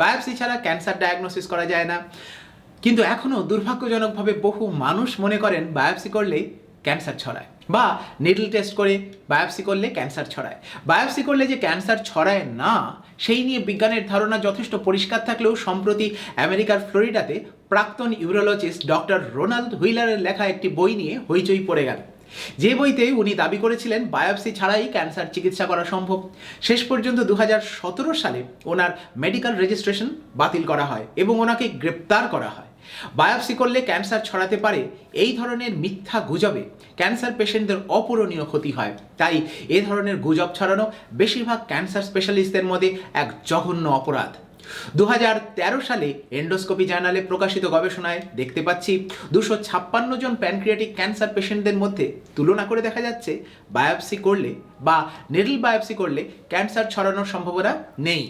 Biopsy ছাড়া cancer diagnosis করা যায় না, কিন্তু এখনও দুর্ভাগ্যজনকভাবে বহু মানুষ মনে করেন বায়োপসি করলেই ক্যান্সার ছড়ায়, বা নিডল টেস্ট করে বায়োপসি করলে ক্যান্সার ছড়ায়। বায়োপসি করলে যে ক্যান্সার ছড়ায় না, সেই নিয়ে বিজ্ঞানের ধারণা যথেষ্ট পরিষ্কার থাকলেও সম্প্রতি আমেরিকার ফ্লোরিডাতে প্রাক্তন ইউরোলজিস্ট ডক্টর রোনাল্ড হুইলারের লেখা একটি বই নিয়ে হইচই পড়ে গেল। যে বইতে উনি দাবি করেছিলেন বায়োপসি ছাড়াই ক্যান্সার চিকিৎসা করা সম্ভব। শেষ পর্যন্ত 2017 সালে ওনার মেডিকেল রেজিস্ট্রেশন বাতিল করা হয় এবং ওনাকে গ্রেপ্তার করা হয়। বায়োপসি করলে ক্যান্সার ছড়াতে পারে, এই ধরনের মিথ্যা গুজবে ক্যান্সার পেশেন্টদের অপূরণীয় ক্ষতি হয়। তাই এ ধরনের গুজব ছড়ানো বেশিরভাগ ক্যান্সার স্পেশালিস্টদের মধ্যে এক জঘন্য অপরাধ। 2013 সালে এন্ডোস্কোপি জার্নালে প্রকাশিত গবেষণায় দেখতে পাচ্ছি 256 জন প্যানক্রিয়াটিক ক্যান্সার পেশেন্টদের মধ্যে তুলনা করে দেখা যাচ্ছে বায়োপসি করলে বা নিডল বায়োপসি করলে ক্যান্সার ছড়ানোর সম্ভাবনা নেই।